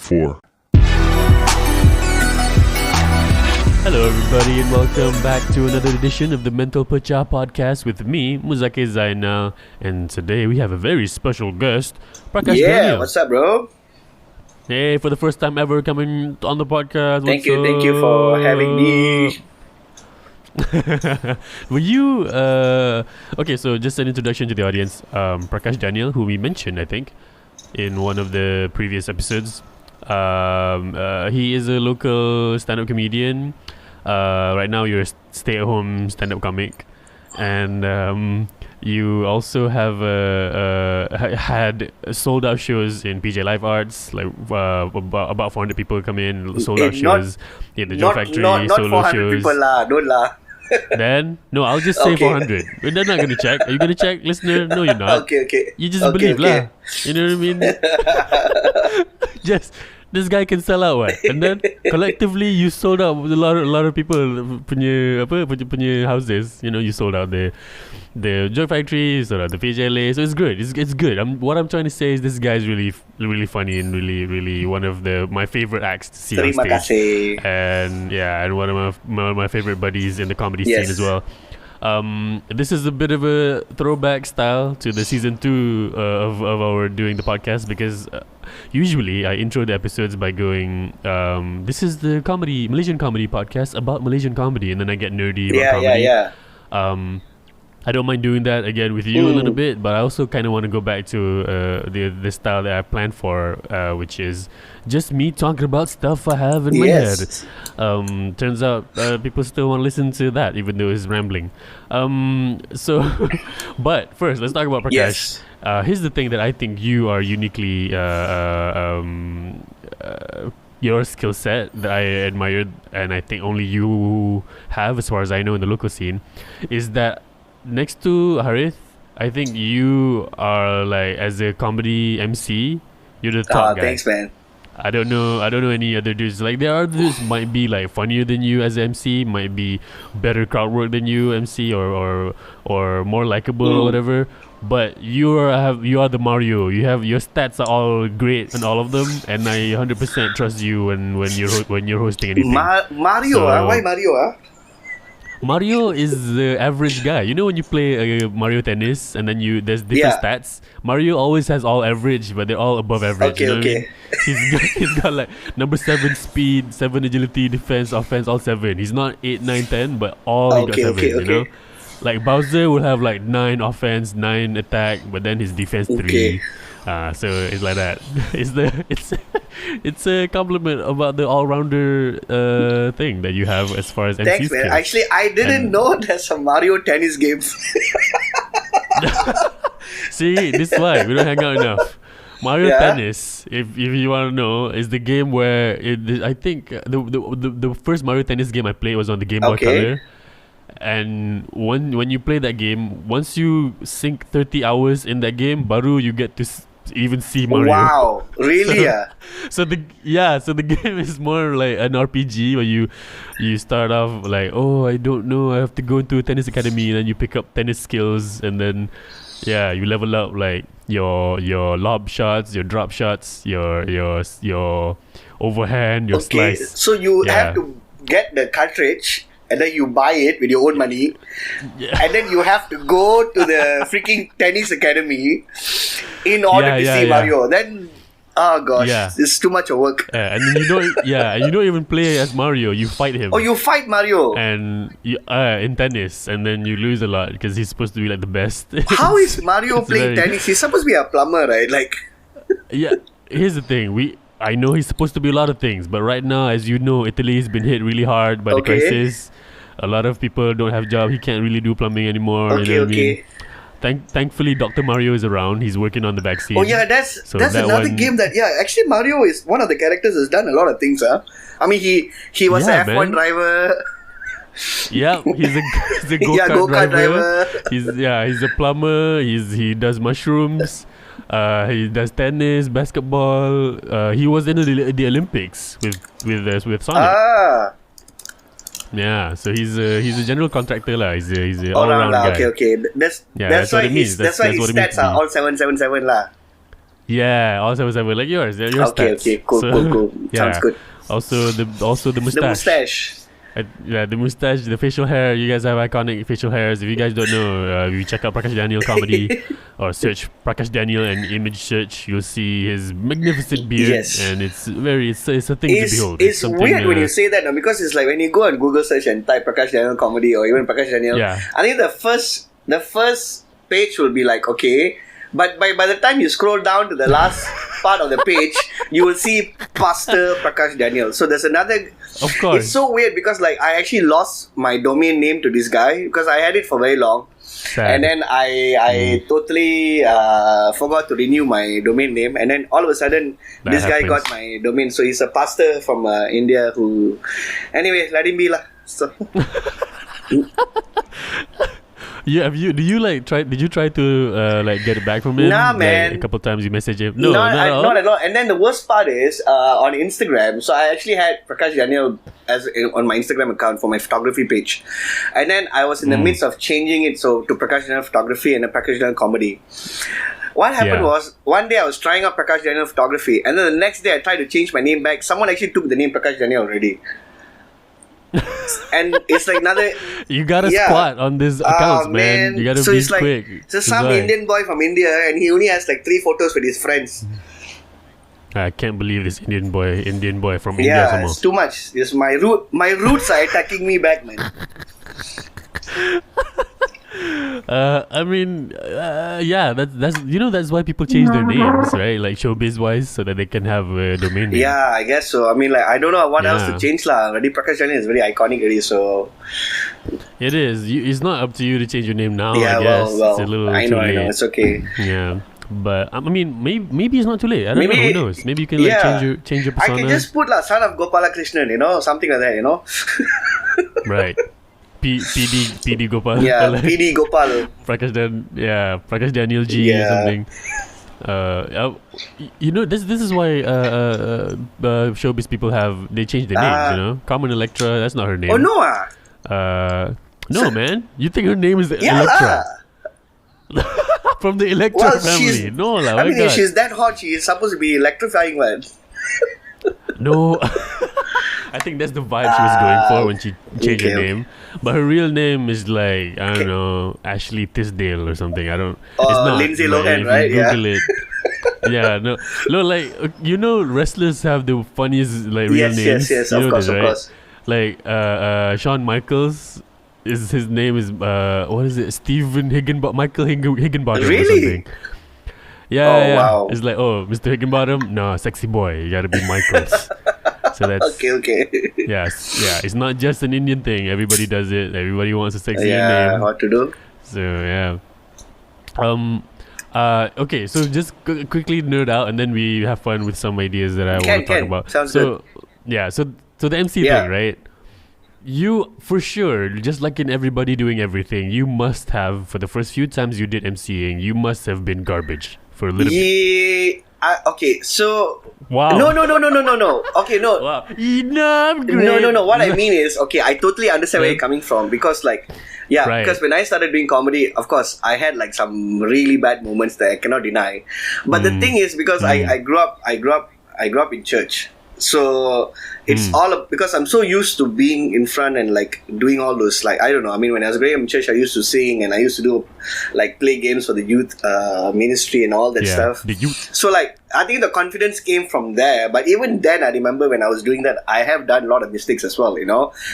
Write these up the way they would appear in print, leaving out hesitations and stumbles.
4. Hello, everybody, and welcome back to another edition of the Pecah podcast with me, Muzakir Zainal. And today we have a very special guest, Prakash Daniel. What's up, bro? Hey, for the first time ever coming on the podcast. Thank you for having me. Were you okay? So just an introduction to the audience. Prakash Daniel, who we mentioned, I think, in one of the previous episodes. He is a local stand-up comedian. Right now, you're a stay-at-home stand-up comic, and you also have had sold-out shows in PJ Live Arts. Like about 400 people come in, sold-out shows in the Joe Factory. Not solo 400 shows. people lah, don't lah. Then no, I'll just say 400. They're not gonna check. Are you gonna check, listener? No, you're not. Okay. You just believe lah. You know what I mean? Just this guy can sell out, what? And then collectively you sold out a lot of people punya houses. You know, you sold out the Joy Factory, you sold out the PJLA. So it's good. It's good. What I'm trying to say is this guy is really funny and really one of my favorite acts to see on Terima stage. kasih. And one of my favorite buddies in the comedy scene as well. This is a bit of a throwback style to the season 2 of our doing the podcast, because usually I intro the episodes by going, this is the Malaysian comedy podcast about Malaysian comedy, and then I get nerdy about comedy. Yeah. I don't mind doing that again with you a little bit, but I also kind of want to go back to the style that I planned for, which is just me talking about stuff I have in my head. Turns out people still want to listen to that, even though it's rambling. But first, let's talk about Prakash. Here's the thing that I think you are uniquely your skill set that I admired, and I think only you have, as far as I know, in the local scene, is that next to Harith, I think you are, like, as a comedy MC, you're the top guy. Thanks, man. I don't know any other dudes. Like, there are dudes might be like funnier than you as MC, might be better crowd work than you MC, or more likable or whatever. But you are the Mario. Your stats are all great and all of them, and I 100% trust you when you're hosting anything. Mario, why Mario? Mario is the average guy. You know when you play Mario Tennis and then there's different stats? Mario always has all average, but they're all above average. What I mean? He's got like number 7 speed, 7 agility, defense, offense, all 7. He's not 8, 9, 10, but all he got 7, you know? Like Bowser will have like 9 offense, 9 attack, but then his defense 3. So it's like that. It's a compliment about the all-rounder thing that you have as far as MC Thanks, skills. man. Actually, I didn't know there's a Mario tennis game. See, this is why we don't hang out enough. Mario Tennis, if you want to know, is the game where I think the first Mario Tennis game I played was on the Game Boy Color. And when you play that game, once you sink 30 hours in that game, baru you get to even see Mario. Wow, really? So the game is more like an RPG where you start off like, I don't know, I have to go into a tennis academy, and then you pick up tennis skills, and then you level up like your lob shots, your drop shots, your overhand, your slice. So you have to get the cartridge, and then you buy it with your own money, and then you have to go to the freaking tennis academy in order to see Mario. Then, oh gosh, it's too much of work. And then you don't even play as Mario. You fight him. Oh, you fight Mario, and in tennis, and then you lose a lot because he's supposed to be like the best. How is Mario playing tennis? He's supposed to be a plumber, right? Like, here's the thing. I know he's supposed to be a lot of things, but right now, as you know, Italy's been hit really hard by the crisis. A lot of people don't have jobs. He can't really do plumbing anymore. You know what I mean? Thankfully, Dr. Mario is around. He's working on the vaccine. Oh yeah, that's another game that actually Mario is one of the characters that's done a lot of things. I mean, he was an F1 driver. Yeah, he's a go-kart driver. He's a plumber. He does mushrooms. He does tennis, basketball. He was in the Olympics with Sonic. Yeah, so he's a general contractor lah. He's a all-around guy. Okay. That's why his stats are all 777 lah. Yeah, all 777 like yours. Your Okay, stats. okay, cool, So, cool. Sounds yeah. good. Also the mustache. The mustache. Yeah, the mustache, the facial hair. You guys have iconic facial hairs. If you guys don't know, you check out Prakash Daniel comedy or search Prakash Daniel and image search. You'll see his magnificent beard, Yes. and it's a thing to behold. It's something, weird when you say that now, because it's like when you go on Google search and type Prakash Daniel comedy or even Prakash Daniel, Yeah. I think the first page will be like okay, but by the time you scroll down to the last part of the page, you will see Pastor Prakash Daniel. So there's another. Of course. It's so weird because like I actually lost my domain name to this guy because I had it for very long. Sad. And then I totally forgot to renew my domain name, and then all of a sudden That this guy happens. got my domain. So he's a pastor from India who, anyway, let him be lah. So Yeah, did you try to like get it back from him? Nah, Like, man. a couple times you message him. No, not not at all. And then the worst part is on Instagram. So I actually had Prakash Daniel on my Instagram account for my photography page, and then I was in the midst of changing it to Prakash Daniel photography and a Prakash Daniel comedy. What happened Yeah. was one day I was trying out Prakash Daniel photography, and then the next day I tried to change my name back. Someone actually took the name Prakash Daniel already. And it's like another. You gotta Yeah. squat on this accounts, man. You gotta so be it's like, quick. So That's some why. Indian boy from India, and he only has like 3 photos with his friends. I can't believe this Indian boy from India. Yeah, it's too much. It's my roots are attacking me back, man. I mean, yeah, that's why people change their names, right? Like showbiz wise, so that they can have a domain name. Yeah, I guess so. I mean, like, I don't know what else Yeah. to change lah. Already Prakash Daniel is very iconic already, so It is. It's not up to you to change your name now. yeah. I guess Well, it's a little I too know, late. it's okay. Yeah, but I mean, maybe it's not too late. I don't know. Who knows? Maybe you can like yeah. change your I persona. can just put lah, son of Gopala Krishnan, something like that, Right. PD Gopal. Yeah, Like PD Gopal. Prakash Daniel G or Yeah. something. This is why showbiz people they change their names. Carmen Electra, that's not her name. Oh no, No, man. You think her name is yeah Electra lah. from the Electra Well, family? No, lah. I my mean, if God. she's that hot, she is supposed to be electrifying, man. No. I think that's the vibe she was going for when she changed her Okay. name. But her real name is like, I don't know, Ashley Tisdale or something. I don't. It's not. Lindsay but Lohan, if you right? Yeah. Google it. Yeah, no, like wrestlers have the funniest like real names. Yes, You of know course, this, of right? course. Like Shawn Michaels. His name is what is it? Michael Higginbottom or Really? something. Yeah, Oh, yeah. wow. It's like, oh, Mr. Higginbottom, no, sexy boy, you gotta be Michaels. So that's Okay. yeah. It's not just an Indian thing. Everybody does it. Everybody wants a sexier Yeah, name. what to do? So yeah. Okay, so just quickly nerd out, and then we have fun with some ideas that I want to talk about. Sounds so yeah, so the MC Yeah. thing, right? You for sure, just like in everybody doing everything, you must have, for the first few times you did MCing, you must have been garbage for a little bit. Yeah. Okay, so Wow. no. Okay, no. Wow. Enough. No. What I mean is, okay, I totally understand where you're coming from because, like, yeah, Right. because when I started doing comedy, of course, I had like some really bad moments that I cannot deny. But the thing is, because I grew up in church, so it's because I'm so used to being in front and like doing all those, like, I don't know. I mean, when I was growing up in church, I used to sing and I used to do like play games for the youth ministry and all that Yeah. stuff. The youth. So like I think the confidence came from there. But even then, I remember when I was doing that, I have done a lot of mistakes as well.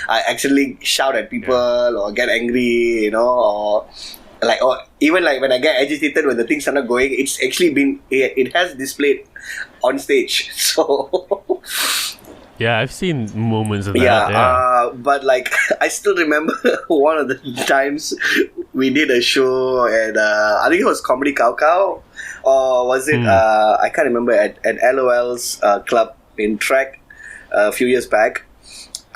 I actually shout at people or get angry. Or even like when I get agitated when the things are not going. It's actually it has displayed on stage. So Yeah, I've seen moments of that. yeah. But like I still remember one of the times we did a show and I think it was Comedy Cow Cow, or was it I can't remember, at LOL's club in Track a few years back.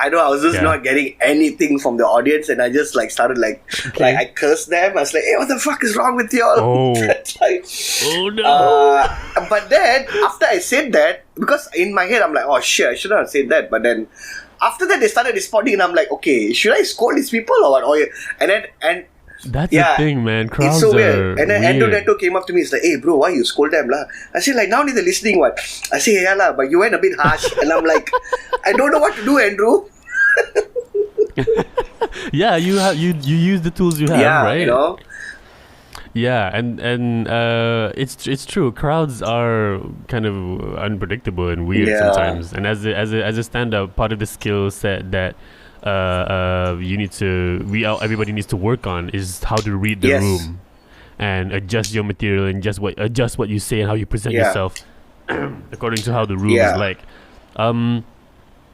I know I was just not getting anything from the audience, and I just like started like I cursed them. I was like, "Hey, what the fuck is wrong with y'all?" Oh. Like, Oh no. but then after I said that, because in my head I'm like, "Oh shit, I shouldn't have said that." But then after that they started responding, and I'm like, "Okay, should I scold these people or what?" And That's the thing, man. Crowds it's so are weird. And then Andrew weird. Neto came up to me. He's like, "Hey, bro, why you scold them lah?" I say, "Like now they're listening what?" I say, "Yeah lah, but you went a bit harsh." And I'm like, "I don't know what to do, Andrew." Yeah, you use the tools you have, right? You know. Yeah, and it's true. Crowds are kind of unpredictable and weird sometimes. And as a stand-up, part of the skill set that you need to everybody needs to work on is how to read the room and adjust your material and adjust what you say and how you present yourself according to how the room is like.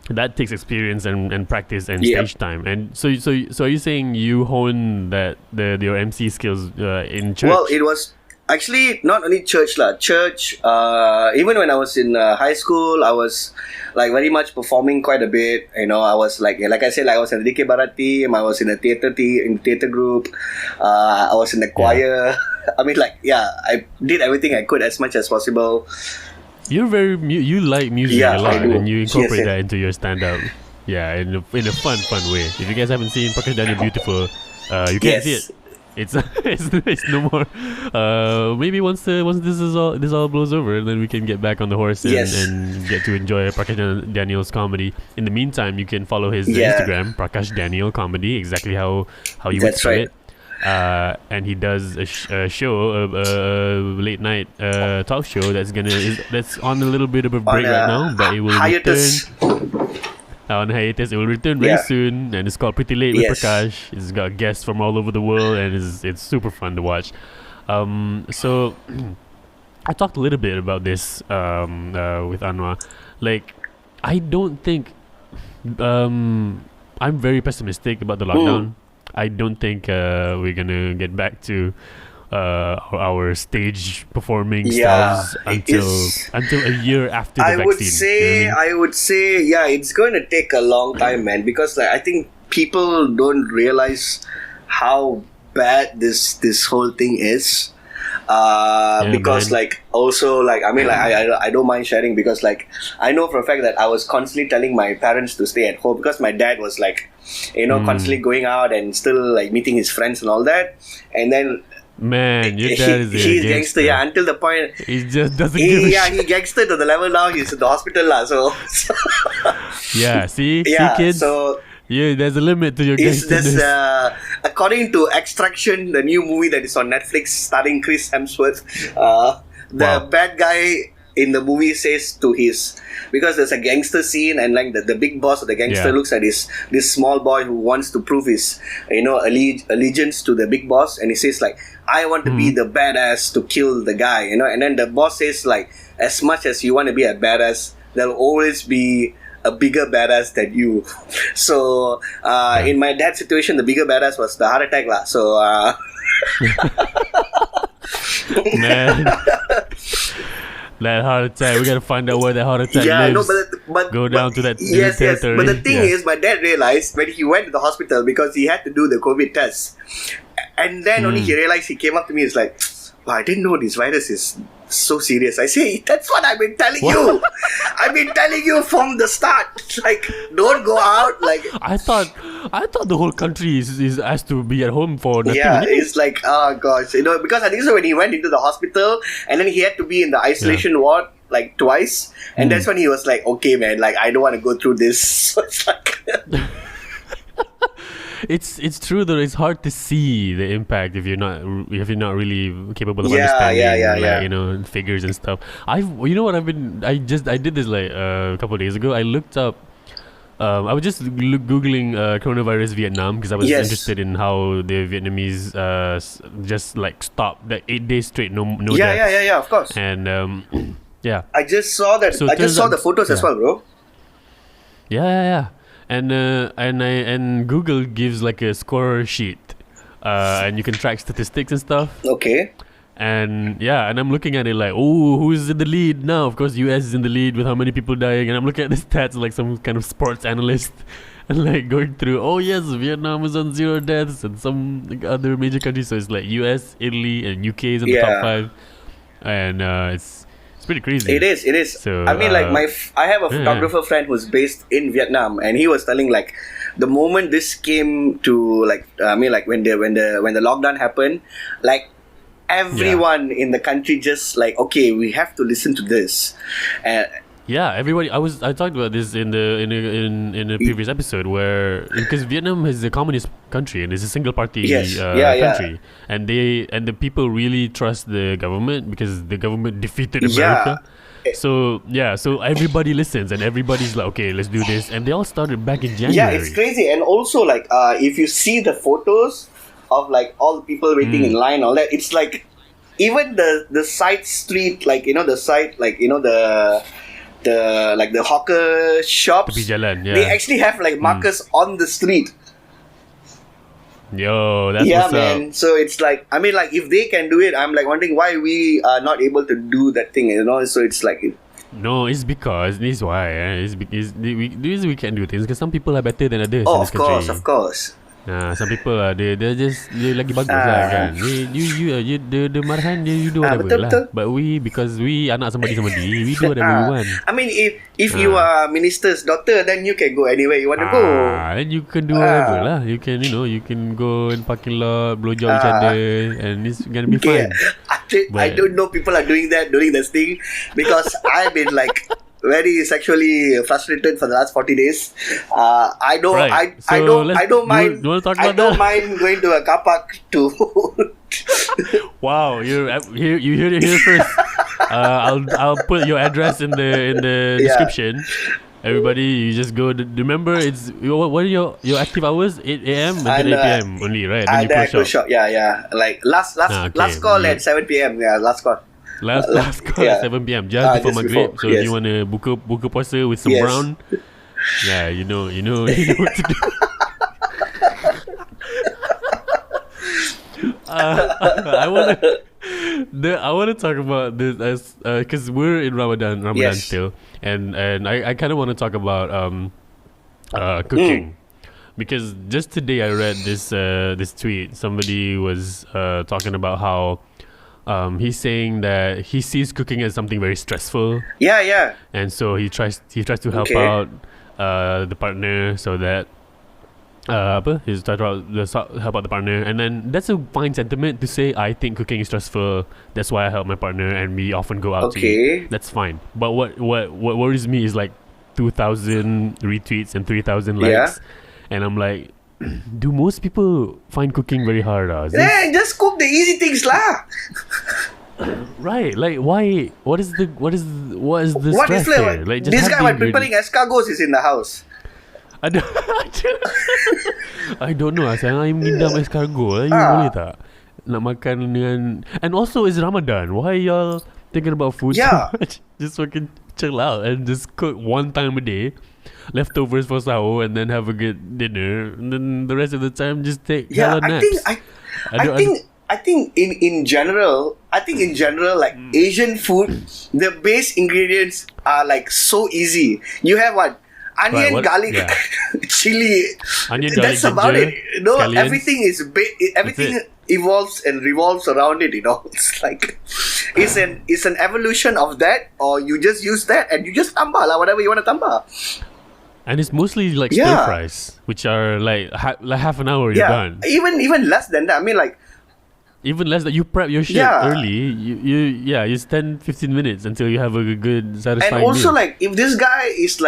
That takes experience and practice and stage time. And so are you saying you hone your MC skills in church? Well, it was actually not only church lah. Church. Even when I was in high school, I was like very much performing quite a bit. You know, I was like I said, like I was in the DK Barat team. I was in the theater group. I was in the choir. I mean, I did everything I could as much as possible. You're you like music a lot, and you incorporate that into your stand-up. Yeah, in a fun way. If you guys haven't seen Prakash Daniel Beautiful, you can't see it. It's no more. Maybe once this all blows over, then we can get back on the horse and get to enjoy Prakash Daniel's comedy. In the meantime, you can follow his Instagram, Prakash Daniel Comedy, exactly how you would say it. And he does a show, a late night talk show that's on a little bit of a break right now, but it will hiatus. On hiatus. It will return very soon, and it's called Pretty Late with Prakash. It's got guests from all over the world, and it's super fun to watch. So I talked a little bit about this with Anwar. Like, I don't think I'm very pessimistic about the lockdown. I don't think we're gonna get back to our stage performing styles until a year after the vaccine. I would say, it's going to take a long time, man, because I think people don't realize how bad this whole thing is. Because man. I don't mind sharing, because I know for a fact that I was constantly telling my parents to stay at home, because my dad was constantly going out and still meeting his friends and all that, and then your dad is he's gangster, until the point he just doesn't give a shit. He gangster to the level now he's in the hospital lah, so see kids, so there's a limit to your gangsterness. According to Extraction, the new movie that is on Netflix starring Chris Hemsworth, the bad guy in the movie says to because there's a gangster scene, and the big boss of the gangster looks at this small boy who wants to prove his allegiance to the big boss, and he says I want to be the badass to kill the guy, and then the boss says as much as you want to be a badass, there'll always be a bigger badass than you. So in my dad's situation, the bigger badass was the heart attack lah. So man, that heart attack, we gotta find out where that heart attack lives. But go down to that territory. But the thing is, my dad realized when he went to the hospital, because he had to do the COVID test, and then only he realized, he came up to me, he's like, wow, I didn't know this virus is so serious. I say, that's what I've been telling you. I've been telling you from the start. Don't go out. I thought the whole country is asked to be at home for nothing. Yeah, it's oh gosh, because I think so when he went into the hospital, and then he had to be in the isolation ward twice, and that's when he was like, okay man, I don't want to go through this. So it's It's true though. It's hard to see the impact if you're not really capable of understanding figures and stuff. I did this a couple of days ago. I looked up. I was just googling coronavirus Vietnam, because I was interested in how the Vietnamese just stopped 8 days straight, no deaths. Yeah, of course. And I just saw that. So I just saw the photos as well, bro. Yeah. And Google gives a score sheet, and you can track statistics and stuff. Okay. And and I'm looking at it who's in the lead now? Of course, US is in the lead with how many people dying, and I'm looking at the stats like some kind of sports analyst, and going through. Oh yes, Vietnam is on 0 deaths, and some other major countries. So it's US, Italy, and UK is in the top 5, and it's pretty crazy. It is. It is. So, I mean, like I have a photographer friend who's based in Vietnam, and he was telling like the moment this came to like when the lockdown happened, like everyone in the country just like, okay, we have to listen to this. Yeah, everybody. I talked about this in a previous episode where, because Vietnam is a communist country and it's a single party country, and the people really trust the government because the government defeated America. So everybody listens and everybody's like, okay, let's do this, and they all started back in January. Yeah, it's crazy. And also like if you see the photos of like all the people waiting in line, all that, it's like even the side street, like the side, like the hawker shops, they actually have like markers on the street. Yo, that's yeah, what's man. up. So it's like, I mean, like if they can do it, I'm like wondering why we are not able to do that thing, So it's like, no, it's because this is why. It's because we can't do things because some people are better than others in this country. Of course. Some people they lagi bagus lah kan. You the marhan you do whatever lah. But because we anak somebody we do whatever we want. I mean, if you are minister's daughter, then you can go anywhere you want to go. Then you can do whatever lah. You can you can go in parking lot, blow job each other, and it's gonna be fine. I don't know people are doing that during this thing because I've been like very sexually frustrated for the last 40 days. I don't mind going to a car park to Wow, you heard it here first. I'll put your address in the description. Everybody, you just go. Remember, it's what are your active hours? 8 a.m. until 8 p.m. only, right? Then you close shop. Yeah. Like last call at 7 p.m. Yeah, last call. Last call at 7 p.m. Just before Maghrib. So if you want to buka puasa with some brown, you know what to do. I want to talk about this as because we're in Ramadan still, and I kind of want to talk about cooking. Because just today I read this tweet. Somebody was talking about how he's saying that he sees cooking as something very stressful. Yeah. And so he tries to help out the partner so that he's trying to help out the partner, and then that's a fine sentiment to say. I think cooking is stressful. That's why I help my partner, and we often go out to eat. That's fine. But what worries me is like 2,000 retweets and 3,000 likes, and I'm like, do most people find cooking very hard? Just cook the easy things lah. Right, like why? What is the stress here? Like, just this guy while preparing escargots is in the house. I don't know. Saya ngidam escargot. You boleh tak nak makan dengan? And also it's Ramadan. Why y'all thinking about food so much? Just fucking chill out and just cook one time a day, leftovers for sahur, and then have a good dinner. And then the rest of the time just take hella naps. I think in general, like Asian food, the base ingredients are like so easy. You have what? Onion, garlic, chili. Onion, garlic, that's about ginger, it. Everything is everything evolves and revolves around it. It's like it's an evolution of that, or you just use that and you just tambah lah, whatever you want to tambah. And it's mostly like stir fries, which are like half an hour you're done. Even less than that. I mean, like. Even less that you prep your shit early. You spend 15 minutes until you have a good satisfying And also meal. like if this guy is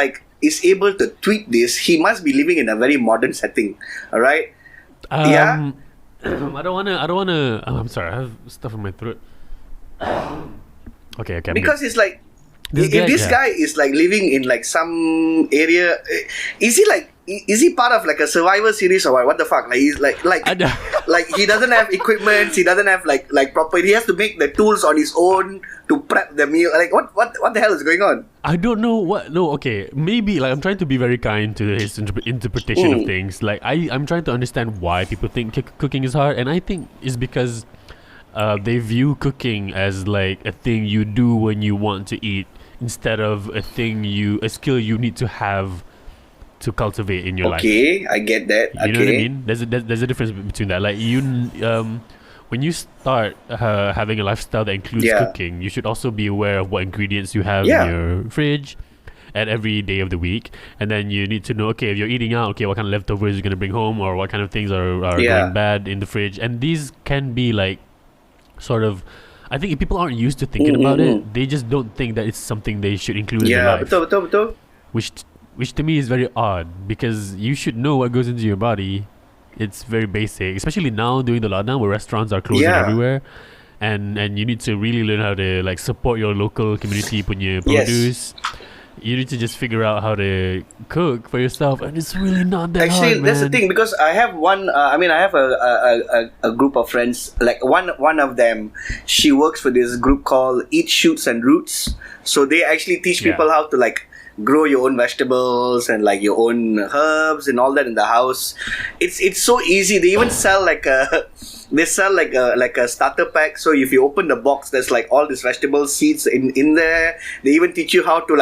able to tweet this, he must be living in a very modern setting. Alright? I don't wanna I'm sorry, I have stuff in my throat. Okay, because it's like if this guy is like living in like some area, is he part of like a Survivor series or what the fuck? Like he's like he doesn't have equipment, he doesn't have like proper, he has to make the tools on his own to prep the meal. Like what the hell is going on? I don't know maybe like I'm trying to be very kind to his interpretation of things. Like I'm trying to understand why people think cooking is hard, and I think it's because they view cooking as like a thing you do when you want to eat, instead of a skill you need to have to cultivate in your life. Okay, I get that. You know what I mean? There's a difference between that. Like when you start having a lifestyle that includes cooking, you should also be aware of what ingredients you have in your fridge at every day of the week. And then you need to know, okay, if you're eating out, okay, what kind of leftovers you're going to bring home, or what kind of things are going bad in the fridge. And these can be like sort of, I think if people aren't used to thinking about it, they just don't think that it's something they should include in their life. Betul. Which to me is very odd, because you should know what goes into your body. It's very basic, especially now during the lockdown where restaurants are closing everywhere, and you need to really learn how to like support your local community punya produce. You need to just figure out how to cook for yourself, and it's really not that hard, man. That's the thing, because I have one. I have a group of friends. Like one of them, she works for this group called Eat Shoots and Roots. So they actually teach people how to like grow your own vegetables and like your own herbs and all that in the house. It's so easy. They even sell like a starter pack. So if you open the box, there's like all these vegetable seeds in there. They even teach you how to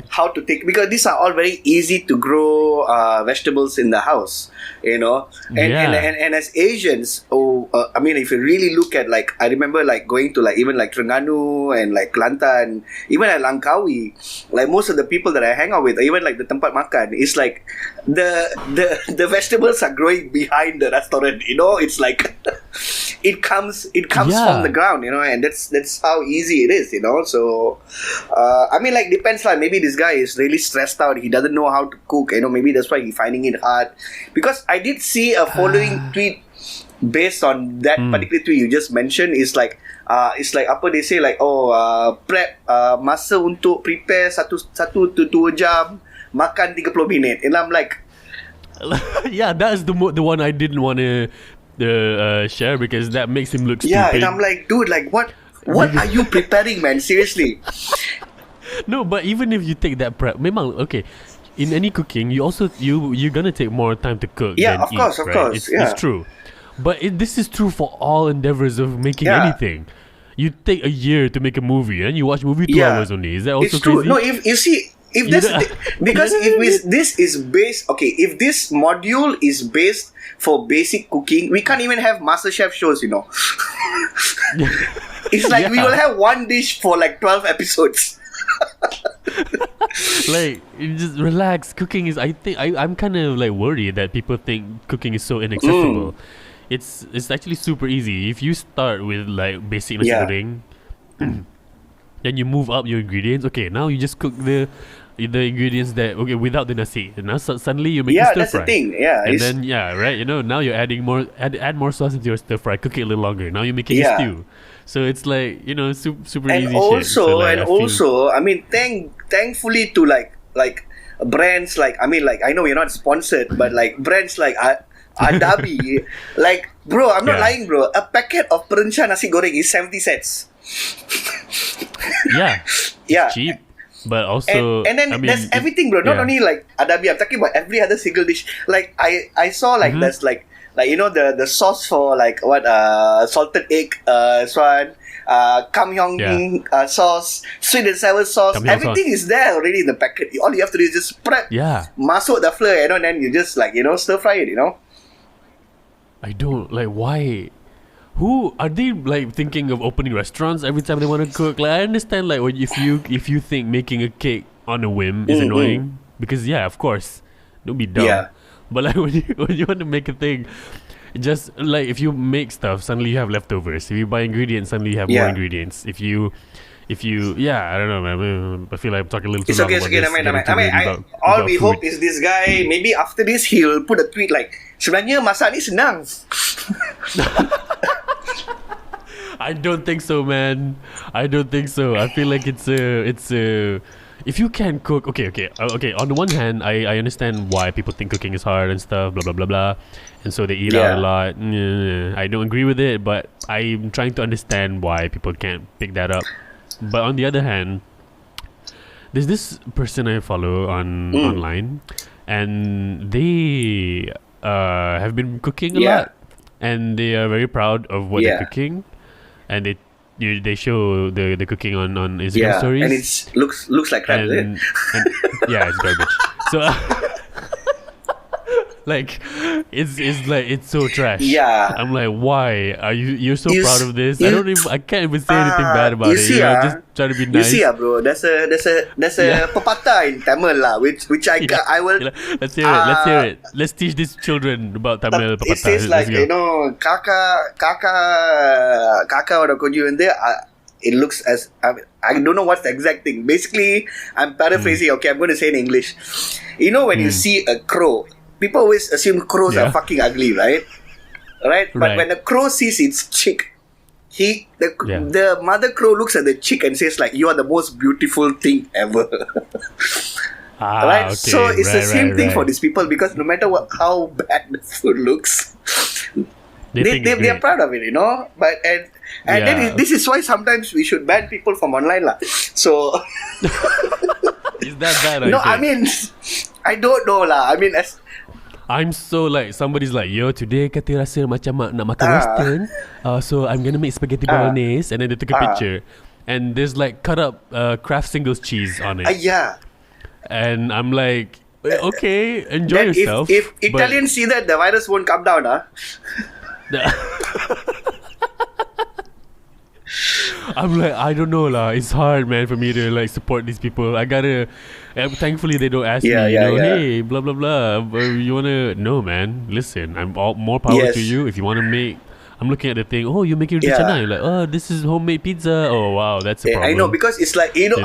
how to take, because these are all very easy to grow vegetables in the house, you know. And as Asians, if you really look at, like, I remember like going to like even like Terengganu and like Kelantan, even at Langkawi, like most of the people that I hang out with, even like the tempat makan, it's like the vegetables are growing behind the restaurant, you know. It's like it comes from the ground, you know, and that's how easy it is, you know. So like depends, like maybe this guy is really stressed out, he doesn't know how to cook, you know, maybe that's why he's finding it hard. Because I did see a following tweet based on that particular tweet you just mentioned. It's like apa they say, like prep masa untuk prepare 1 to 2 jam, makan 30 minit, and I'm like that's the one I didn't want to share, because that makes him look stupid. And I'm like, dude, like what are you preparing, man? Seriously. No, but even if you take that prep, memang okay, in any cooking you also you're gonna take more time to cook than of course, eat, of course. It's true. But this is true for all endeavors of making anything. You take a year to make a movie, and you watch movie 2 hours only. Is that also it's true. crazy? No, if you see, if this because this is based, okay, if this module is based for basic cooking, we can't even have MasterChef shows, you know. It's like we will have one dish for like 12 episodes. Like, you just relax. Cooking is, I think, I'm kind of like worried that people think cooking is so inaccessible. It's actually super easy. If you start with like basic nasi goreng, then you move up your ingredients. Okay, now you just cook the ingredients that without the nasi. And now suddenly you make stir fry. That's the thing. And then right, you know, now you're adding more, add more sauce into your stir fry. Cook it a little longer. Now you're making a stew. So it's like, you know, super easy shit. So I mean, thankfully to like brands like, I mean, like, I know we're not sponsored, but like brands like Adabi, like, bro, I'm not lying, bro. A packet of perenca nasi goreng is 70 cents. It's cheap. But also, and then there's everything, bro. Not only like Adabi, I'm talking about every other single dish. Like I saw like there's like you know the sauce for like what salted egg swan, kamyong sauce, sweet and sour sauce. Everything is there already in the packet. All you have to do is just prep, masuk the flour, you know, and then you just like, you know, stir fry it, you know. I don't like, why. Who are they like thinking of opening restaurants every time they want to cook? Like, I understand like if you think making a cake on a whim is annoying, because of course, don't be dumb. But like when you want to make a thing, just like if you make stuff, suddenly you have leftovers. If you buy ingredients, suddenly you have more ingredients. If you I don't know, man. I feel like I'm talking a little too long. It's okay. I mean, all we hope is this guy, maybe after this he'll put a tweet like, sebenarnya masak ni senang. I don't think so, man. I don't think so. I feel like it's a if you can cook, okay. On the one hand, I understand why people think cooking is hard and stuff, blah blah blah blah, and so they eat out a lot. I don't agree with it, but I'm trying to understand why people can't pick that up. But on the other hand, there's this person I follow online, and they have been cooking a lot, and they are very proud of what they're cooking, and they show the cooking on Instagram stories, and it looks like crap, and it's garbage. So Like, it's so trash. Yeah. I'm like, why are you're so proud of this? I can't even say anything bad about you it. see, Just try to be nice. You see, bro. There's a pepatah in Tamil which I will. Let's hear it. Let's hear it. Let's teach these children about Tamil pepatah. It says like, kaka oda konju vende. It looks as I don't know what's the exact thing. Basically, I'm paraphrasing. Okay, I'm going to say in English. You know, when you see a crow, people always assume crows are fucking ugly, right? Right? But when a crow sees its chick, the mother crow looks at the chick and says like, "You are the most beautiful thing ever." Right? Okay. So it's the same thing for these people, because no matter how bad the food looks, they are proud of it, you know. But and then this is why sometimes we should ban people from online lah. So is that bad? No, I mean, I don't know lah. I mean, I'm so like, somebody's like, yo, today kata rasa macam nak makan western, so I'm gonna make spaghetti bolognese, and then they took a picture, and there's like cut up Kraft singles cheese on it. Yeah. And I'm like, okay, enjoy yourself. If Italians see that, the virus won't come down, I'm like, I don't know lah. It's hard, man, for me to like support these people. I gotta. Thankfully, they don't ask me. Hey, blah blah blah. You wanna? No, man. Listen, I'm more power to you. If you wanna make. I'm looking at the thing. Oh, you're making roti canai. You're like, oh, this is homemade pizza. Oh, wow, that's a problem. I know, because it's like, you know,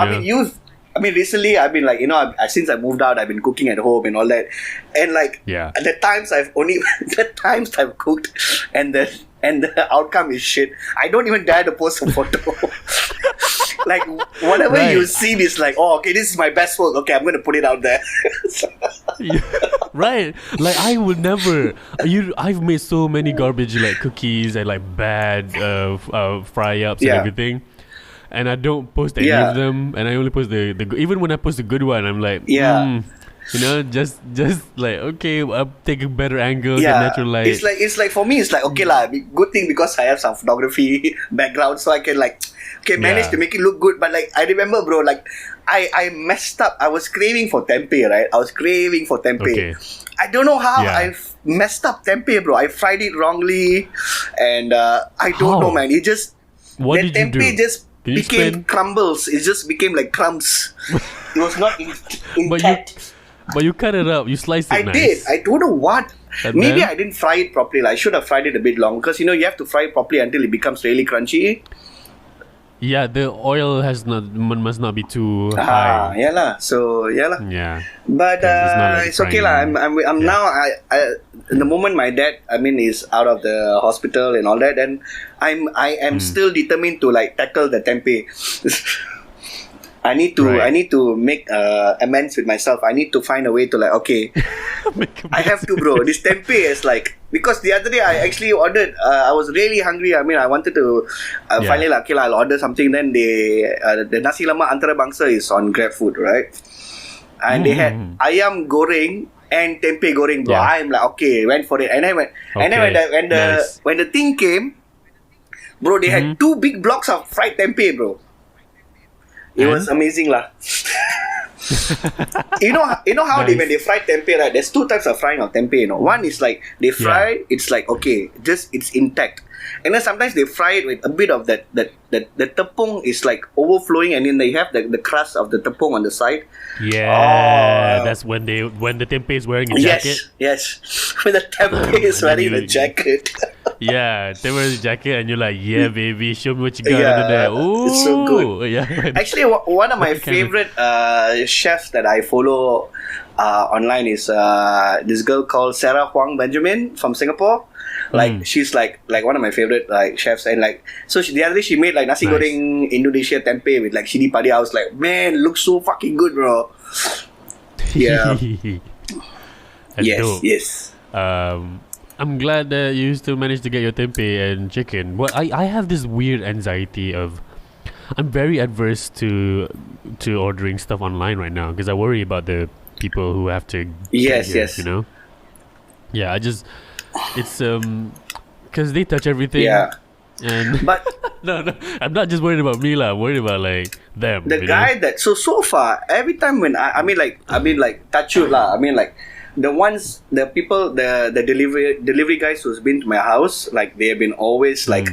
I mean, recently I've been like, you know, since I moved out, I've been cooking at home and all that, and like, the times I've cooked, and the outcome is shit. I don't even dare to post a photo. Like, whatever you see is like, oh, okay, this is my best work. Okay, I'm going to put it out there. Right. Like, I would never. I've made so many garbage like cookies and like bad fry ups and everything. And I don't post any of them, and I only post the even when I post a good one, I'm like, you know, just like, okay, I'll take a better angle, get natural light. It's like for me, it's like, okay lah, good thing because I have some photography background, so I can like, manage to make it look good. But like, I remember, bro, like I messed up. I was craving for tempeh, right? Okay. I don't know how I messed up tempeh, bro. I fried it wrongly, and I don't know, man. It just what did you do? Became crumbles. It just became like crumbs. It was not intact. But you cut it up. You sliced it nice. I did. I don't know what. Maybe I didn't fry it properly. I should have fried it a bit long, because you know you have to fry it properly until it becomes really crunchy. Yeah, the oil must not be too high. Yeah lah. So yeah. But it's okay lah. I'm now. The moment my dad, is out of the hospital and all that, then I am still determined to like tackle the tempeh. I need to make amends with myself. I need to find a way to like, okay, I have to, bro. This tempeh is like, because the other day I actually ordered, I was really hungry. I wanted to finally like, okay, I'll order something. Then the nasi lemak antara bangsa is on GrabFood, right? And they had ayam goreng and tempeh goreng, bro. I'm like, okay, went for it. And I went, and then when the thing came, bro, they had 2 big blocks of fried tempeh, bro. It was amazing lah. you know how when they fry tempeh, right? There's 2 types of frying of tempeh. You know, one is like they fry, it's like okay, just it's intact, and then sometimes they fry it with a bit of that the tepung is like overflowing, and then they have the crust of the tepung on the side. That's when the tempeh is wearing a jacket. Yes, when the tempeh is wearing a jacket. They wear the jacket and you're like, yeah, baby, show me what you got under there. Ooh, it's so good. Actually, one of my favorite chefs that I follow online is this girl called Sarah Huang Benjamin from Singapore. Like she's like one of my favorite like chefs, and like so the other day she made like nasi goreng Indonesia tempeh with like chili padi. I was like, man, looks so fucking good, bro. Yeah. Yes. I'm glad that you still managed to get your tempeh and chicken. Well, I have this weird anxiety of, I'm very adverse to ordering stuff online right now, because I worry about the people who have to yes you know. I just, it's because they touch everything. And but no, I'm not just worried about me lah. I'm worried about like them. The guy that so far every time when I mean like touch wood lah. the people, the delivery guys who's been to my house, like they have been always like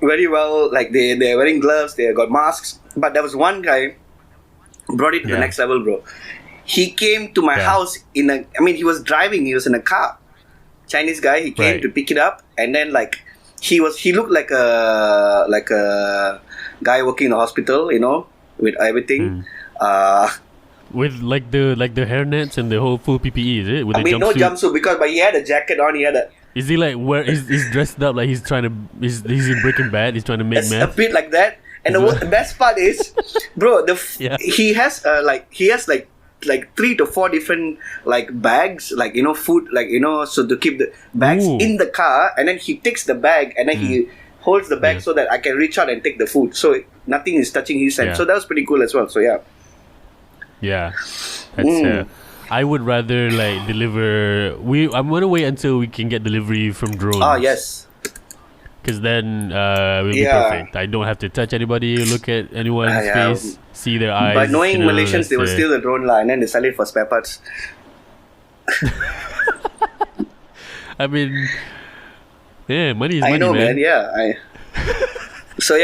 very well, like they're wearing gloves, they got masks. But there was one guy brought it to the next level, bro. He came to my house he was driving, he was in a car. Chinese guy, he came to pick it up, and then like he looked like a guy working in the hospital, with everything. With like the hairnets and the whole full PPE, is it? With no jumpsuit but he had a jacket on. Is he like he's dressed up like he's in Breaking Bad? He's trying to make meth. A bit like that. And the best part is, bro, he has like 3 to 4 different like bags, like food, like so to keep the bags in the car, and then he takes the bag and then he holds the bag so that I can reach out and take the food, so nothing is touching his hand. So that was pretty cool as well. So that's I would rather like deliver. I'm gonna wait until we can get delivery from drones. Oh yes, because then we'll be perfect. I don't have to touch anybody, look at anyone's face, see their eyes. But knowing Malaysians, they will steal the drone and then they sell it for spare parts. I mean, money is money, I know, man. So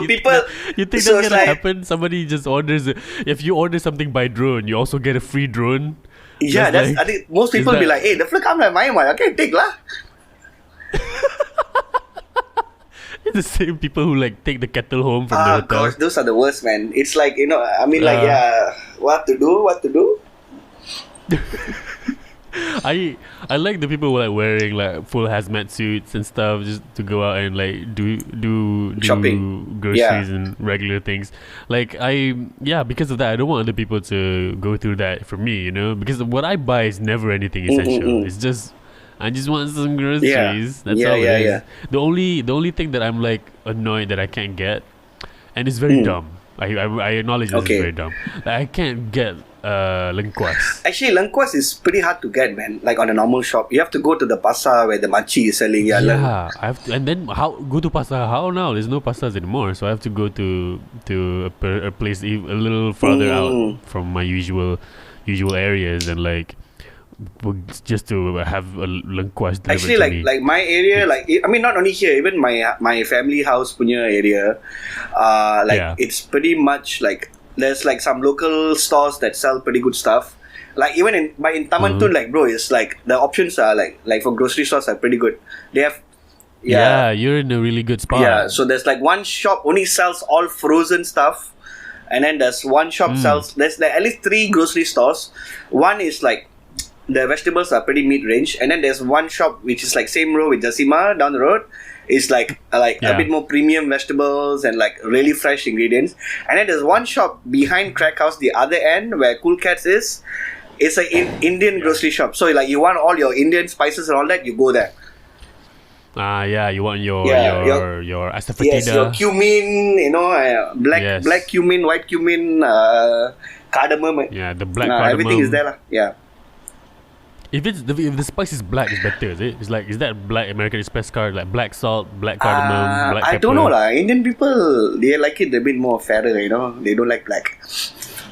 people. You think that's gonna happen? Somebody just orders. If you order something by drone, you also get a free drone. Yeah, I think most people be like, "Hey, the flick I'm like my okay, take lah." It's the same people who like take the kettle home from the hotel. Gosh, those are the worst, man. It's like what to do? I like the people who like wearing like full hazmat suits and stuff just to go out and like do shopping, groceries and regular things. Like because of that, I don't want other people to go through that for me, because what I buy is never anything essential. It's just I just want some groceries. That's all it is. The only thing that I'm like annoyed that I can't get, and it's very dumb. I acknowledge this is very dumb. Like, I can't get lengkuas. Actually, lengkuas is pretty hard to get, man. Like on a normal shop, you have to go to the pasar where the makcik is selling. I have to, and then go to pasar? How now? There's no pasars anymore, so I have to go to a place a little farther out from my usual areas and like. Just to have a lengkuas delivered actually to me. like my area, not only here, even my family house punya area, it's pretty much like there's like some local stores that sell pretty good stuff. Like even in Taman Tun, like bro, it's like the options are like for grocery stores are pretty good. They have you're in a really good spot. Yeah, so there's like one shop only sells all frozen stuff, and then there's one shop sells. There's like at least 3 grocery stores. One is like the vegetables are pretty mid-range, and then there's one shop which is like same row with Jasima down the road. It's like a bit more premium vegetables and like really fresh ingredients. And then there's one shop behind Crack House, the other end where Cool Cats is. It's an Indian grocery shop. So like you want all your Indian spices and all that, you go there. You want your asafoetida. Yes, your cumin, black cumin, white cumin, cardamom. Yeah, the black cardamom. Everything is there lah. Yeah. If the spice is black, it's better, is it? It's like, is that black American Express card, like black salt, black cardamom, black pepper? I don't know lah. Indian people, they like it a bit more fairer, They don't like black.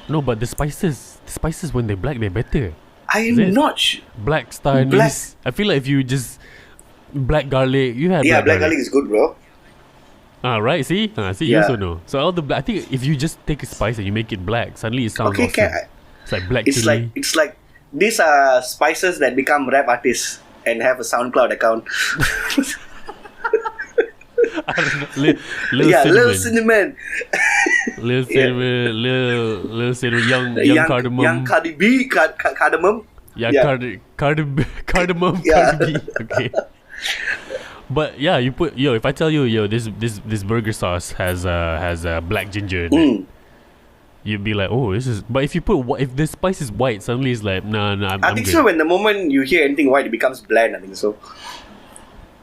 No, but the spices when they're black, they're better. I'm not sure. Black star anise. I feel like if you just black garlic, you had black garlic is good, bro. Right. See, you also know. So all the I think if you just take a spice and you make it black, suddenly it sounds awesome. It's like black chili. It's like these are spices that become rap artists and have a SoundCloud account. Little cinnamon. Little cinnamon, young cardamom. Young Cardi B, cardamom. Cardamom, Cardi B. Okay. But you put if I tell you this burger sauce has black ginger in it, you'd be like, oh, this is. But if you if the spice is white, suddenly it's like, nah, I'm I think good. so. When the moment you hear anything white, it becomes bland. I think so.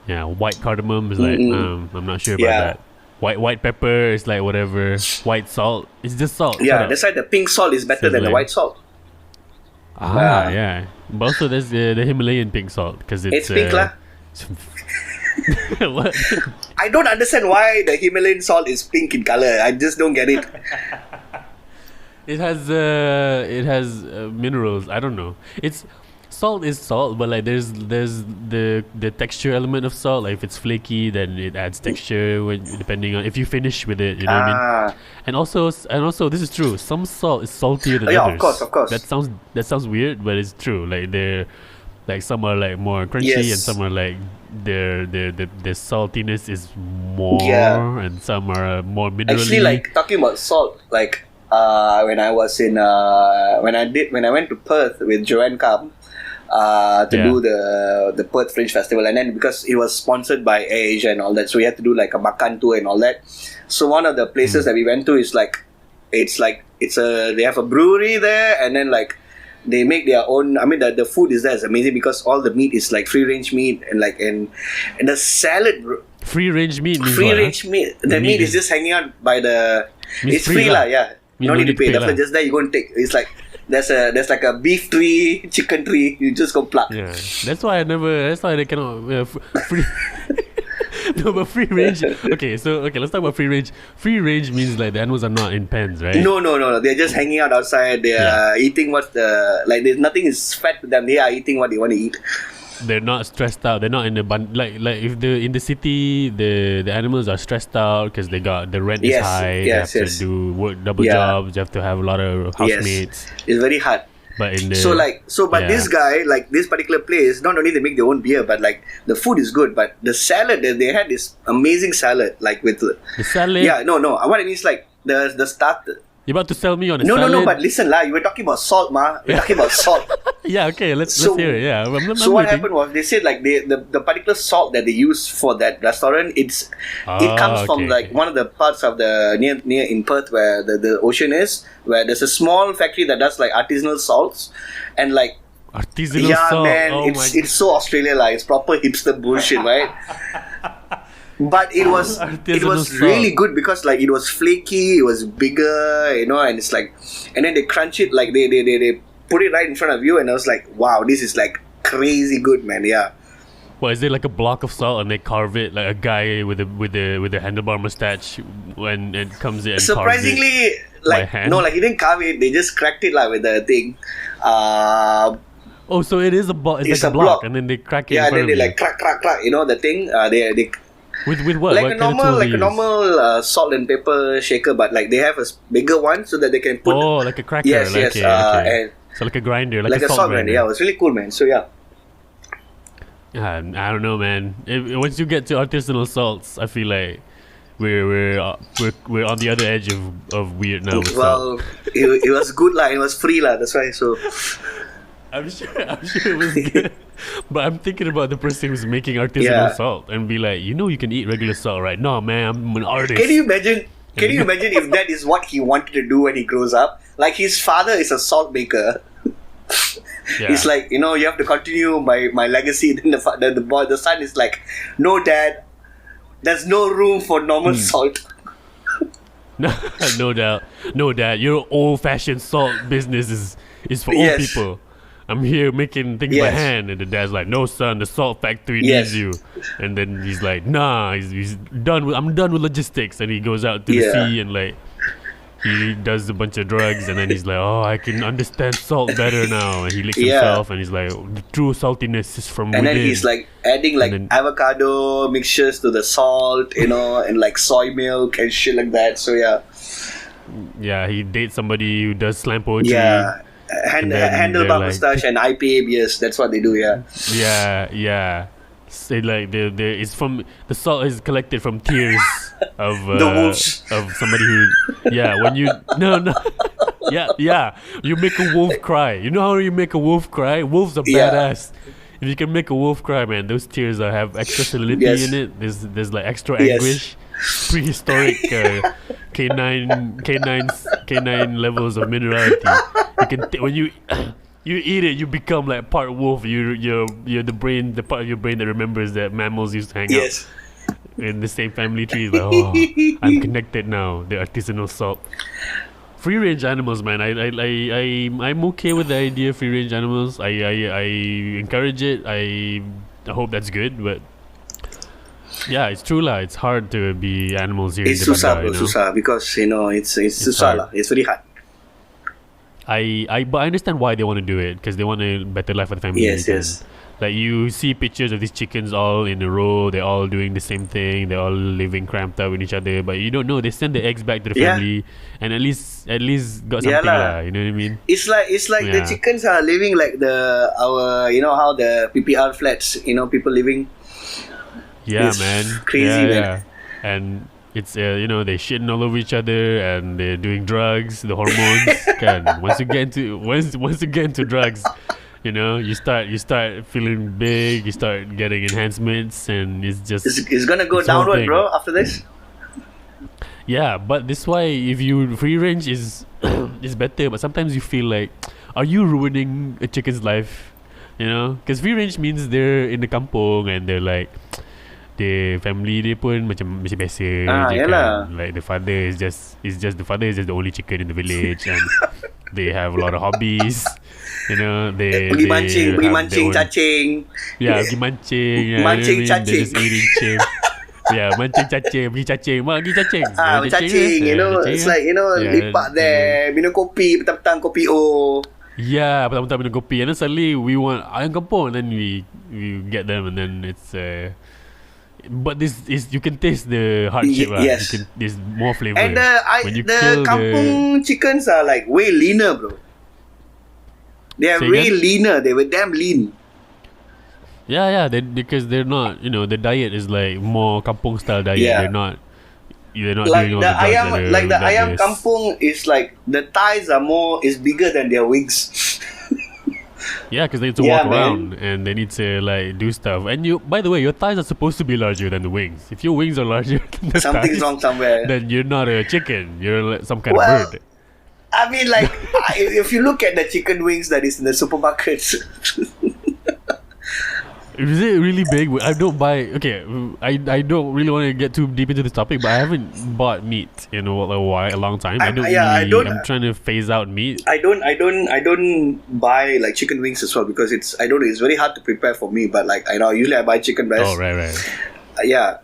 Yeah, white cardamom is like, I'm not sure about that. White pepper is like whatever. White salt, it's just salt. Yeah, that's why the pink salt is better than the white salt. Yeah. But also there's the Himalayan pink salt because it's pink lah. What? I don't understand why the Himalayan salt is pink in color. I just don't get it. it has minerals. I don't know. It's salt is salt, but like there's the texture element of salt. Like if it's flaky, then it adds texture when depending on if you finish with it. You know what I mean? Ah, And also this is true. Some salt is saltier than yeah, others. of course, of course. That sounds weird, but it's true. Like they're like some are like more crunchy, and Yes. some are like their saltiness is more, Yeah. and some are more Actually, minerally. like talking about salt, like when I was in when I went to Perth with Joanne Kam to Yeah. do the Perth Fringe Festival, and then because it was sponsored by AirAsia and all that, so we had to do like a makan tour and all that. So one of the places that we went to is like they have a brewery there, and then like they make their own. I mean, the food is there is amazing because all the meat is like free range meat, and like and the salad. Free range meat means Free what? range meat. The meat is just hanging out by the. Means It's free lah. lah, yeah. Means No no need to need to pay. pay That's lah. just there you go and take. It's like there's like a beef tree, chicken tree. You just go pluck. Yeah, that's why I never. That's why they cannot free. No, but free range. Okay, let's talk about free range. Free range means like the animals are not in pens, right? No. They're just hanging out outside. They are eating what there's nothing is fed to them. They are eating what they want to eat. They're not stressed out. They're not in the like if the in the city the animals are stressed out because they got the rent is Yes, high. yes, they have yes. to do work double Yeah. jobs. You have to have a lot of housemates. Yes, it's very hard. But in the But this guy, like this particular place, not only they make their own beer, but like the food is good. But the salad that they had is amazing salad, like with the salad. yeah, no. What I mean is like the starter. You're about to sell me on a No, salad. but listen lah, you were talking about salt, ma. We're talking about salt. Yeah, okay. Let's So- hear it. Yeah. I'm So what waiting. happened was they said like the particular salt that they use for that restaurant, it comes from okay, like okay. one of the parts of the near in Perth where the ocean is, where there's a small factory that does like artisanal salts, and like Artisanal yeah, salt. man, Oh it's so Australia like it's proper hipster bullshit, right? But it was Artisanal salt. really good because like it was flaky, it was bigger, and it's like, and then they crunch it like they put it right in front of you, and I was like, wow, this is like crazy good, man. Yeah. What is it like a block of salt and they carve it like a guy with a handlebar mustache when it comes in and Surprisingly, by like hand? no, like he didn't carve it. They just cracked it like with the thing. Oh, so it is a block. It's It's like a a block, block. and then they crack it Yeah, in and front then they of like crack. The thing. They with what? like What a kind of tool they use? normal salt and pepper shaker, but like they have a bigger one so that they can put. Oh, like a cracker. Yes, like, yes, okay. and So like a grinder, like like a a salt salt grinder. grinder. Yeah, it was really cool, man. So yeah. I don't know, man. Once you get to artisanal salts, I feel like we're on the other edge of weird now. With Well, salt. it was good lah. It was free lah. That's why. So I'm sure it was good. But I'm thinking about the person who's making artisanal Yeah. salt and be like, you can eat regular salt, right? No, man, I'm an artist. can you imagine? Can you imagine if that is what he wanted to do when he grows up? Like his father is a salt maker. Yeah. He's like, you have to continue my legacy. Then the son is like, no, dad. There's no room for normal salt. No doubt. No doubt. Your old-fashioned salt business is for Yes. old people. I'm here making things by Yes. hand. And the dad's like, no, son, the salt factory Yes. needs you. And then he's like, nah, he's done with, I'm done with logistics. And he goes out to the Yeah. sea and like, he does a bunch of drugs. And then he's like, oh, I can understand salt better now. And he licks Yeah. himself and he's like, the true saltiness is from And within. then he's like adding like And then- avocado mixtures to the salt, and like soy milk and shit like that. So yeah. Yeah, he dates somebody who does slam poetry. Yeah. And then Handlebar they're like- mustache and IPA beers. That's what they do. Yeah. Yeah. Say like the it's from the salt is collected from tears of The wolves. of somebody who when you no yeah you make a wolf cry. You know how you make a wolf cry? Wolves are Yeah. badass. If you can make a wolf cry, man, those tears have extra salinity Yes. in it. There's like extra Yes. anguish, prehistoric canine levels of minerality. You can when you eat it, you become like part wolf. You're the part of your brain that remembers that mammals used to hang Yes. out in the same family tree. Like, oh, I'm connected now. The artisanal salt. Free range animals, man. I'm okay with the idea of free range animals. I encourage it. I hope that's good, but yeah, it's true lah. It's hard to be animals here It's in the susah, bandar, bro. Susah because it's susah hard. lah. It's very hard. But I understand why they want to do it, because they want a better life for the family. Yes, yes. Like you see pictures of these chickens all in a row. They're all doing the same thing. They're all living cramped up with each other. But you don't know. They send the eggs back to the family, and at least got something lah. You know what I mean? It's like the chickens are living like our how the PPR flats. People living. Yeah, it's man. Crazy, man. Yeah. And it's they're shitting all over each other, and they're doing drugs, the hormones. Once you get into drugs, you start feeling big, you start getting enhancements, and it's gonna go downward, bro, after this. Yeah, but this why if you free range is is better, but sometimes you feel like, are you ruining a chicken's life? Because free range means they're in the kampung and they're like, the family dia pun macam biasa je kan. Like the father is just the only chicken in the village, and they have a lot of hobbies. They pergi mancing cacing. Yeah, pergi mancing. Mancing cacing. They're just eating chim. Yeah, mancing cacing, pergi cacing. Pergi cacing. Cacing, it's like lipat there, minum kopi petang-petang, kopi o. Yeah, petang-petang minum kopi, and then suddenly we want ayam kampung, and then we get them, and then it's but this is, you can taste the hardship. Yes. There's more flavor. And the kampung chickens are like way leaner, bro. They are way leaner. They were damn lean. Yeah, because they're not, the diet is like more kampung style diet. Yeah. They're not like doing all the ayam, like the ayam this. kampung is like the thighs is bigger than their wings. Yeah, because they need to walk around and they need to like do stuff. And by the way, your thighs are supposed to be larger than the wings. If your wings are larger than the something's thighs, wrong somewhere. Then you're not a chicken. You're like some kind of bird. I mean, like, if you look at the chicken wings that is in the supermarkets. Is it really big? I don't buy. Okay, I don't really want to get too deep into this topic, but I haven't bought meat in a long time. I'm trying to phase out meat. I don't buy like chicken wings as well, because it's very hard to prepare for me. But like usually I buy chicken breast. Oh right. Yeah.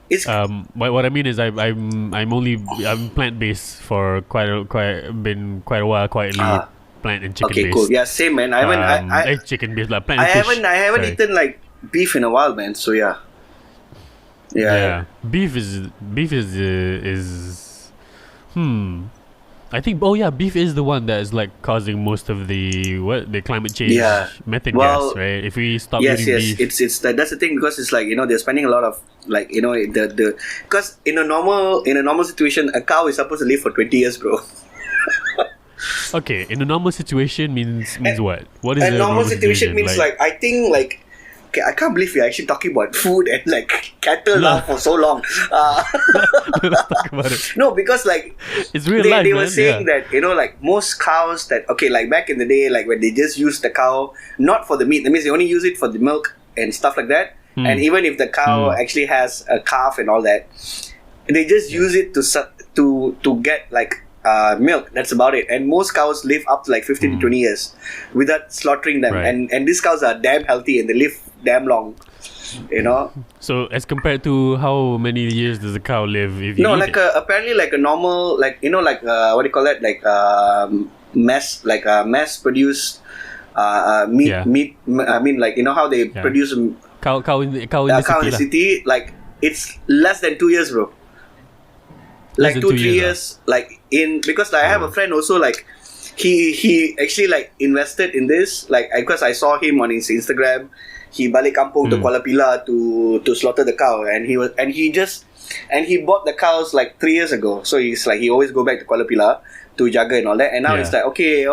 It's what I mean is I'm plant based for quite a while, quietly plant and chicken based. Okay, cool. Yeah, same, man. I haven't chicken based, like plant and fish. I haven't eaten like beef in a while, man. So yeah. Beef is I think beef is the one that is like causing most of the climate change methane gas, right? If we stop eating beef, it's that's the thing, because it's like they're spending a lot of like the because in a normal situation a cow is supposed to live for 20 years, bro. Okay, in a normal situation means what? What is a normal situation means like I think like. Okay, I can't believe we're actually talking about food and like cattle now for so long. Let's talk about it. No, because like it's real life, they were saying that like most cows that like back in the day, like when they just used the cow not for the meat, that means they only use it for the milk and stuff like that. And even if the cow actually has a calf and all that, they just use it to get like milk. That's about it. And most cows live up to like 15 to 20 years without slaughtering them. Right. And these cows are damn healthy and they live damn long. So as compared to how many years does a cow live if you apparently like a normal what do you call that, like mass produced meat. I mean, like how they produce cow in the city, like it's less than 2 years, bro. Like 2-3 years, like because I have a friend also, like he actually like invested in this, like because I saw him on his Instagram. He balik kampung to Kuala Pilah to slaughter the cow, and he bought the cows like 3 years ago. So he's like, he always go back to Kuala Pilah to jaga and all that. And now it's like, okay,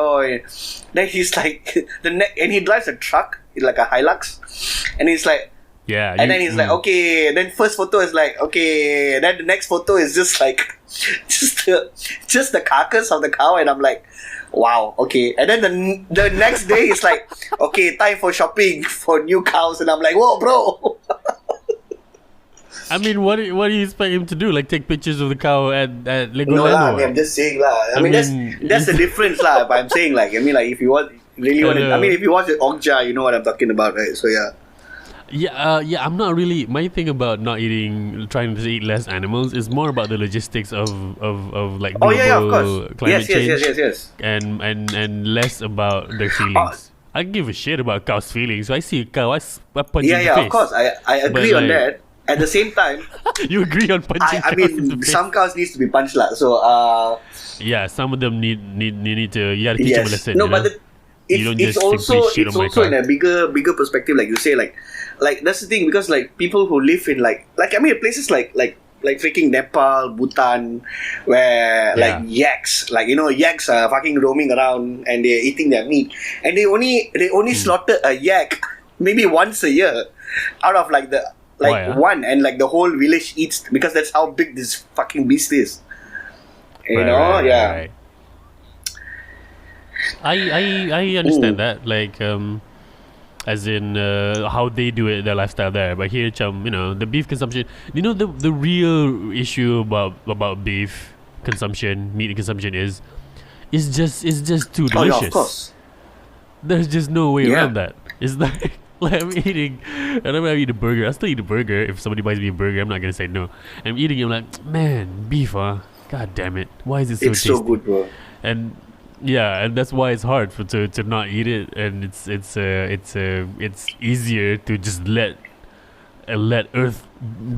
then he's like and he drives a truck, like a Hilux, and he's like, and then he's like, okay. Then first photo is like, okay. Then the next photo is just like, just the carcass of the cow, and I'm like, wow, okay. And then the next day is like, okay, time for shopping for new cows, and I'm like, whoa, bro. I mean, what do you expect him to do? Like take pictures of the cow at Legoland? No lah, I'm just saying lah. I mean that's the difference lah. But I'm saying like, I mean like if you want, if you watch the Okja, you know what I'm talking about, right? So yeah. Yeah. I'm not really. My thing about not eating, trying to eat less animals, is more about the logistics of like Oh yeah, of global course. climate change, Yes. and less about their feelings. I give a shit about cows' feelings. So I see a cow, I punch it in the Of face. course. I agree on that. At the same time, You agree on punching I cows in the mean, face? some cows needs to be punched lah. So Yeah, some of them need to. You gotta teach them a lesson. No, you know? but You don't it's just also simply shit on my in car. a bigger perspective, like you say, like that's the thing, because like people who live in like I mean places like freaking Nepal, Bhutan, where like yaks, like yaks are fucking roaming around and they're eating their meat, and they only slaughter a yak maybe once a year out of like the one, and like the whole village eats, because that's how big this fucking beast is. Right. I understand that, like as in how they do it, their lifestyle there. But here, the beef consumption. The real issue about beef consumption, meat consumption is just too delicious. Oh yeah, of course. There's just no way around that. It's like I'm eating, and I'm gonna eat a burger. I still eat a burger. If somebody buys me a burger, I'm not gonna say no. I'm eating it, I'm like, man, beef, huh? God damn it! Why is it so tasty? It's so good, bro. And and that's why it's hard to not eat it, and it's easier to just let Earth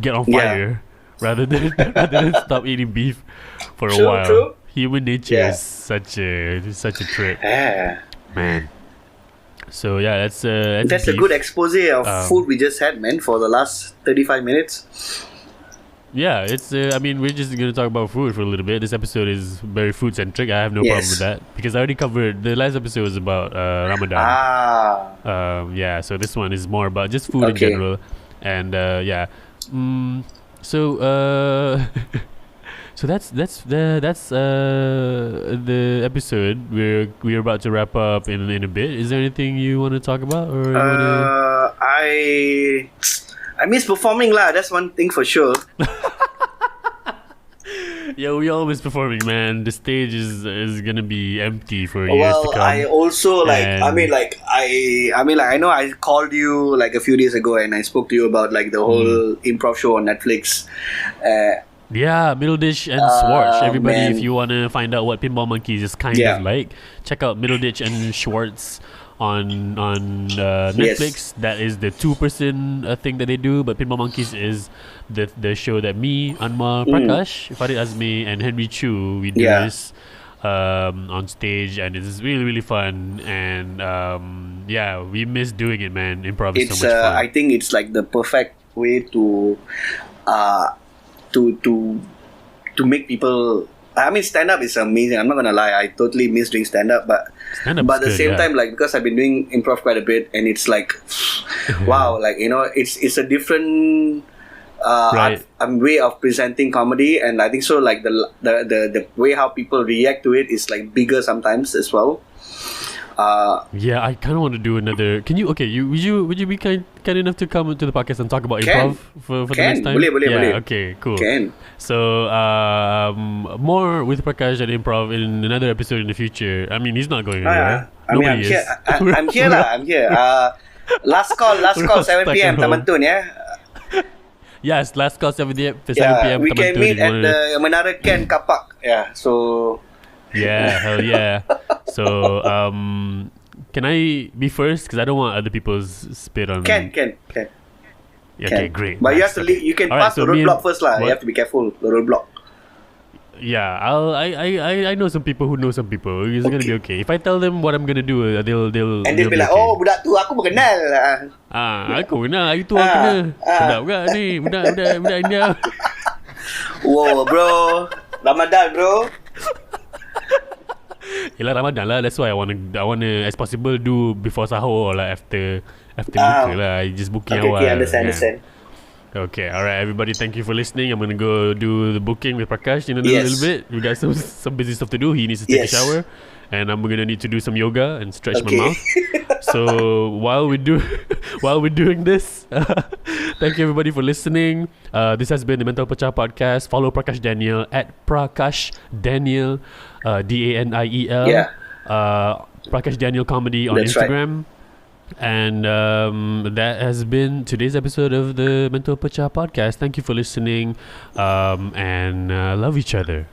get on fire rather than stop eating beef for a while. True. Human nature is such a trip, man. So that's a good expose of food we just had, man, for the last 35 minutes. Yeah, it's. I mean, we're just gonna talk about food for a little bit. This episode is very food centric. I have no problem with that, because I already covered the last episode was about Ramadan. So this one is more about just food in general, and So so that's the episode. We're about to wrap up in a bit. Is there anything you want to talk about, or I miss performing lah. That's one thing for sure. Yeah, we all miss performing, man. The stage is gonna be empty for years to come. I also I know I called you like a few days ago and I spoke to you about like the whole improv show on Netflix. Middle Dish and Schwartz. Everybody, man. If you want to find out what Pinball Monkeys is kind of like, check out Middle Dish and Schwartz on Netflix. That is the 2-person thing that they do, but Pinball Monkeys is the show that me, Anwar, Prakash, Farid Azmi, and Henry Chu, we do this on stage, and it's really, really fun. And we miss doing it, man. Improv is so much fun. I think it's like the perfect way to make people. I mean, stand-up is amazing. I'm not gonna lie. I totally miss doing stand-up, but at the same time, like, because I've been doing improv quite a bit, and it's like, wow, like, it's a different way of presenting comedy, and I think so. Like the way how people react to it is like bigger sometimes as well. I kind of want to do another. Can you? Okay, would you be kind enough to come to the podcast and talk about improv for the next time? Boleh. Okay, cool. Can. So more with Prakash and improv in another episode in the future. I mean, he's not going anywhere. I'm here. I'm here. Last call, 7 p.m. Tamantun, Yes, last call 7 p.m. We can meet at the Menara Ken Kapak. Hell yeah. So, can I be first? Because I don't want other people's spit on. Can. Okay, great. But you have to leave. You can pass the roadblock first, lah. You have to be careful. The roadblock. Yeah, I know some people who know some people. It's gonna be okay. If I tell them what I'm gonna do, they'll be like, oh, budak tu aku mengenal. Aku kenal. Itu aku kenal. Budak juga ni. Budak India. Wow, bro. Ramadan, bro. Yelah, Ramadan lah. That's why I wanna as possible do before sahur or like after buka lah. Just booking awal. Okay, understand. Okay, alright, everybody. Thank you for listening. I'm gonna go do the booking with Prakash in a little bit. We got some busy stuff to do. He needs to take a shower, and I'm gonna need to do some yoga and stretch my mouth. So while we're doing this, thank you everybody for listening. This has been the Mentol Pecah podcast. Follow Prakash Daniel at Prakash Daniel, Daniel. Prakash Daniel Comedy on Instagram. And that has been today's episode of the Mentol Pecah podcast. Thank you for listening, and love each other.